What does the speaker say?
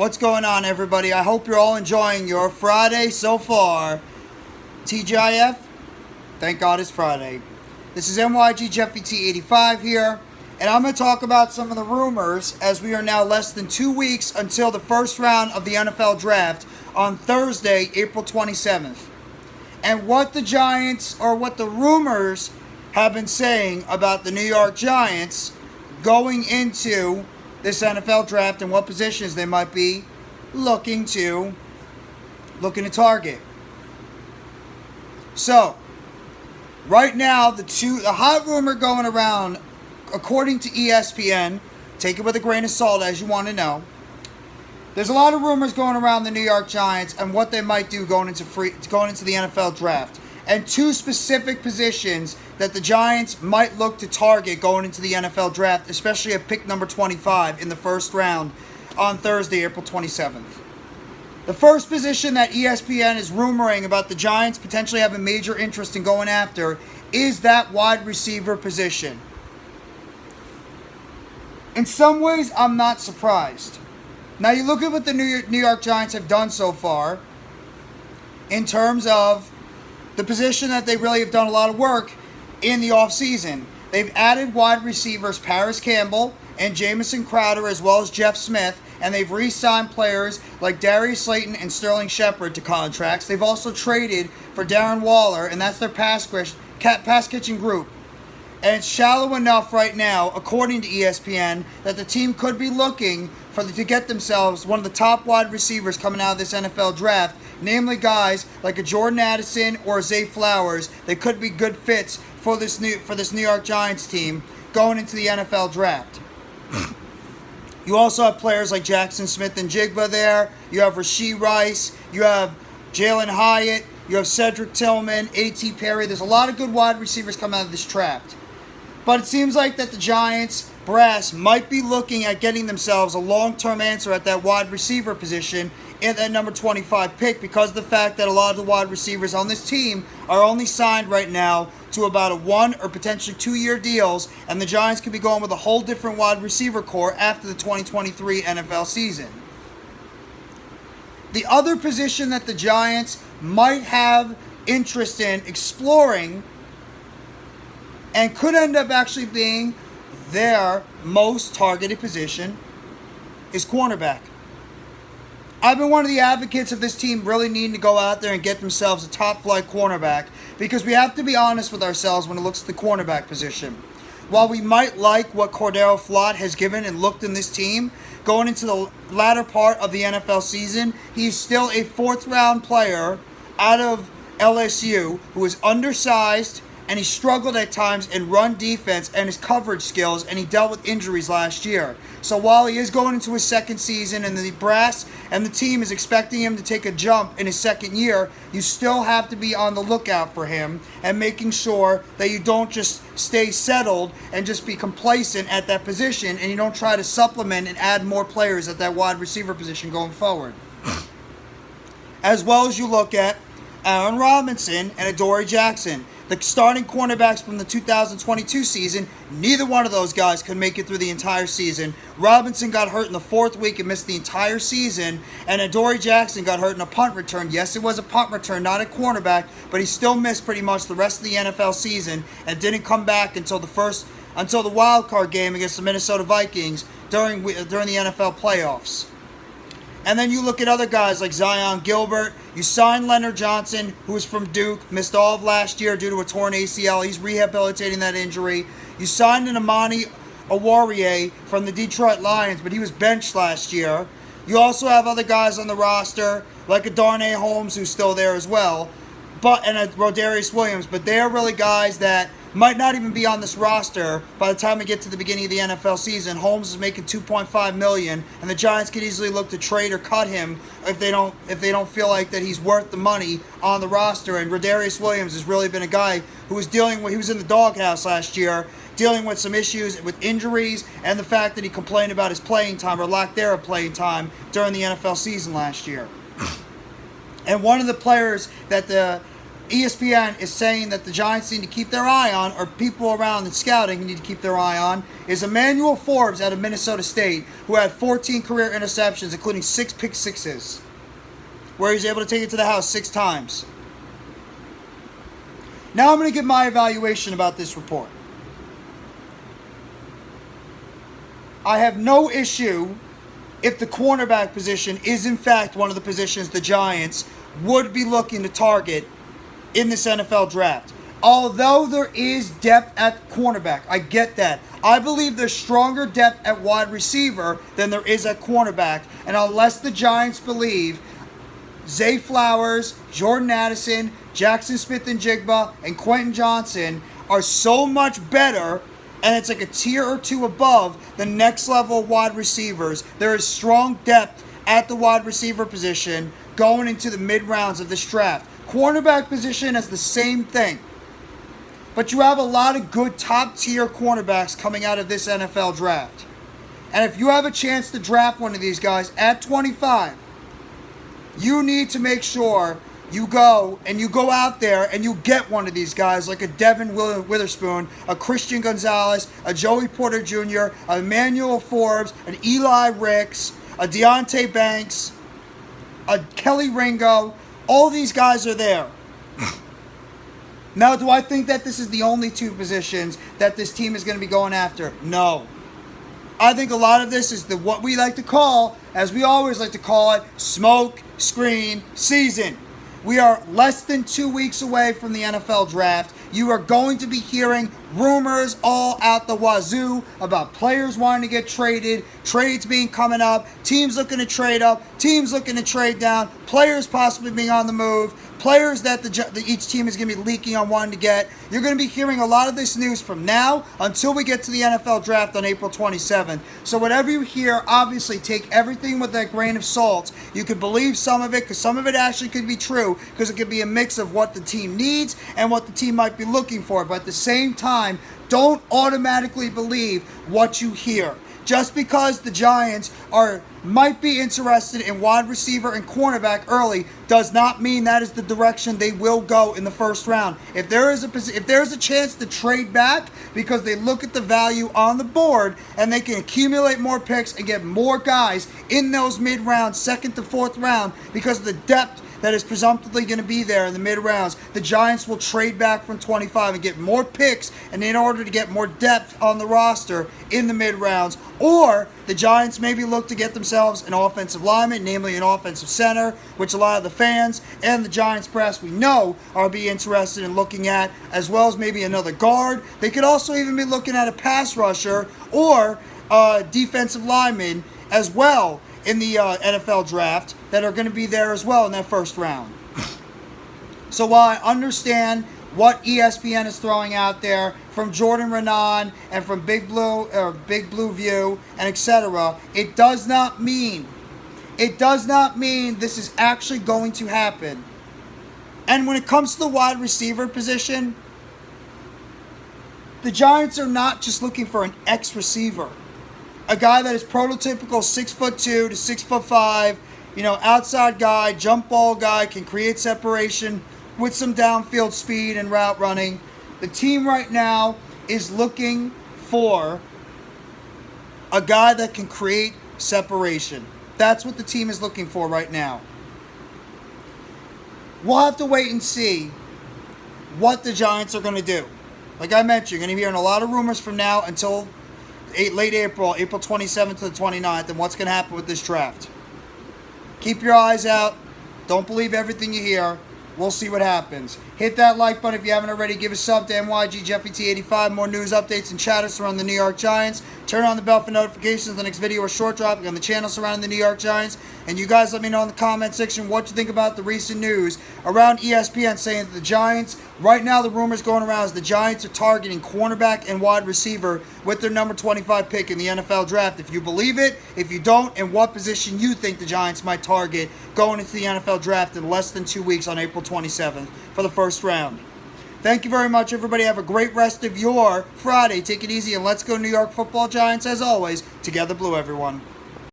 What's going on, everybody? I hope you're all enjoying your Friday so far. TGIF, thank God it's Friday. This is NYGJeffyT85 here, and I'm going to talk about some of the rumors as we are now less than 2 weeks until the first round of the NFL Draft on Thursday, April 27th. And what the Giants, or what the rumors have been saying about the New York Giants going into this NFL Draft and what positions they might be looking to target. So, right now, the hot rumor going around, according to ESPN, take it with a grain of salt as you want to know, there's a lot of rumors going around the New York Giants and what they might do going into the NFL Draft. And two specific positions that the Giants might look to target going into the NFL Draft, especially at pick number 25 in the first round on Thursday, April 27th. The first position that ESPN is rumoring about the Giants potentially having major interest in going after is that wide receiver position. In some ways, I'm not surprised. Now, you look at what the New York Giants have done so far in terms of the position that they really have done a lot of work in the offseason. They've added wide receivers Paris Campbell and Jamison Crowder as well as Jeff Smith, and they've re-signed players like Darius Slayton and Sterling Shepard to contracts. They've also traded for Darren Waller, and that's their pass catching group. And it's shallow enough right now, according to ESPN, that the team could be looking to get themselves one of the top wide receivers coming out of this NFL Draft, namely guys like a Jordan Addison or a Zay Flowers. They could be good fits for this New York Giants team going into the NFL Draft. You also have players like Jackson Smith and Jigba there. You have Rashee Rice. You have Jalen Hyatt. You have Cedric Tillman, A.T. Perry. There's a lot of good wide receivers coming out of this draft. But it seems like that the Giants brass might be looking at getting themselves a long-term answer at that wide receiver position in that number 25 pick, because of the fact that a lot of the wide receivers on this team are only signed right now to about a 1 or potentially 2-year deals, and the Giants could be going with a whole different wide receiver core after the 2023 NFL season. The other position that the Giants might have interest in exploring and could end up actually being their most targeted position is cornerback. I've been one of the advocates of this team really needing to go out there and get themselves a top-flight cornerback, because we have to be honest with ourselves when it looks at the cornerback position. While we might like what Cordero Flott has given and looked in this team, going into the latter part of the NFL season, he's still a fourth-round player out of LSU who is undersized, and he struggled at times in run defense and his coverage skills, and he dealt with injuries last year. So while he is going into his second season and the brass and the team is expecting him to take a jump in his second year, you still have to be on the lookout for him and making sure that you don't just stay settled and just be complacent at that position, and you don't try to supplement and add more players at that wide receiver position going forward. As well as you look at Aaron Robinson and Adoree Jackson. The starting cornerbacks from the 2022 season, neither one of those guys could make it through the entire season. Robinson got hurt in the fourth week and missed the entire season, and Adoree Jackson got hurt in a punt return. Yes, it was a punt return, not a cornerback, but he still missed pretty much the rest of the NFL season and didn't come back until the wild card game against the Minnesota Vikings during the NFL playoffs. And then you look at other guys like Zion Gilbert. You signed Leonard Johnson, who was from Duke, missed all of last year due to a torn ACL. He's rehabilitating that injury. You signed an Amani Oruwariye from the Detroit Lions, but he was benched last year. You also have other guys on the roster, like a Darnay Holmes, who's still there as well, and a Rodarius Williams. But they're really guys that might not even be on this roster by the time we get to the beginning of the NFL season. Holmes is making $2.5 million, and the Giants could easily look to trade or cut him if they don't feel like that he's worth the money on the roster. And Rodarius Williams has really been a guy who was he was in the doghouse last year, dealing with some issues with injuries and the fact that he complained about his playing time or lack thereof playing time during the NFL season last year. And one of the players that the ESPN is saying that the Giants need to keep their eye on, or people around and scouting need to keep their eye on, is Emmanuel Forbes out of Minnesota State, who had 14 career interceptions, including 6 pick sixes, where he's able to take it to the house 6 times. Now I'm going to give my evaluation about this report. I have no issue if the cornerback position is in fact one of the positions the Giants would be looking to target in this NFL draft. Although there is depth at cornerback, I get that. I believe there's stronger depth at wide receiver than there is at cornerback. And unless the Giants believe Zay Flowers, Jordan Addison, Jackson Smith-Njigba, and Quentin Johnson are so much better, and it's like a tier or two above the next level of wide receivers, there is strong depth at the wide receiver position going into the mid-rounds of this draft. Cornerback position is the same thing. But you have a lot of good top-tier cornerbacks coming out of this NFL draft. And if you have a chance to draft one of these guys at 25, you need to make sure you go out there and you get one of these guys like a Devin Witherspoon, a Christian Gonzalez, a Joey Porter Jr., a Emmanuel Forbes, an Eli Ricks, a Deonte Banks, a Kelly Ringo. All these guys are there. Now, do I think that this is the only 2 positions that this team is going to be going after? No. I think a lot of this is what we like to call, as we always like to call it, smoke screen season. We are less than 2 weeks away from the NFL draft. You are going to be hearing rumors all out the wazoo about players wanting to get traded, trades coming up, teams looking to trade up, teams looking to trade down, players possibly being on the move, players that each team is going to be leaking on wanting to get. You're going to be hearing a lot of this news from now until we get to the NFL draft on April 27th. So whatever you hear, obviously take everything with a grain of salt. You could believe some of it, because some of it actually could be true, because it could be a mix of what the team needs and what the team might be looking for. But at the same time, don't automatically believe what you hear. Just because the Giants might be interested in wide receiver and cornerback early does not mean that is the direction they will go in the first round. If there is a chance to trade back because they look at the value on the board and they can accumulate more picks and get more guys in those mid-rounds, 2nd to 4th round, because of the depth that is presumptively going to be there in the mid-rounds, the Giants will trade back from 25 and get more picks, and in order to get more depth on the roster in the mid-rounds. Or the Giants maybe look to get themselves an offensive lineman, namely an offensive center, which a lot of the fans and the Giants press we know are be interested in looking at, as well as maybe another guard. They could also even be looking at a pass rusher or a defensive lineman as well in the NFL draft that are going to be there as well in that first round. So while I understand what ESPN is throwing out there from Jordan Renan and from BigBlue View and etc., it does not mean this is actually going to happen. And when it comes to the wide receiver position, the Giants are not just looking for an X-receiver. A guy that is prototypical 6'2" to 6'5", outside guy, jump ball guy, can create separation with some downfield speed and route running. The team right now is looking for a guy that can create separation. That's what the team is looking for right now. We'll have to wait and see what the Giants are going to do. Like I mentioned, you're going to be hearing a lot of rumors from now until late April 27th to the 29th, and what's going to happen with this draft. Keep your eyes out. Don't believe everything you hear. We'll see what happens. Hit that like button if you haven't already. Give a sub to NYG Jeffy T85. More news, updates, and chatter surrounding the New York Giants. Turn on the bell for notifications. The next video or short dropping on the channel surrounding the New York Giants. And you guys let me know in the comment section what you think about the recent news around ESPN saying that the Giants, right now the rumors going around is the Giants are targeting cornerback and wide receiver with their number 25 pick in the NFL draft. If you believe it, if you don't, and what position you think the Giants might target going into the NFL draft in less than 2 weeks on April 27th for the first round. Thank you very much, everybody. Have a great rest of your Friday. Take it easy, and let's go New York Football Giants. As always, together blue, everyone.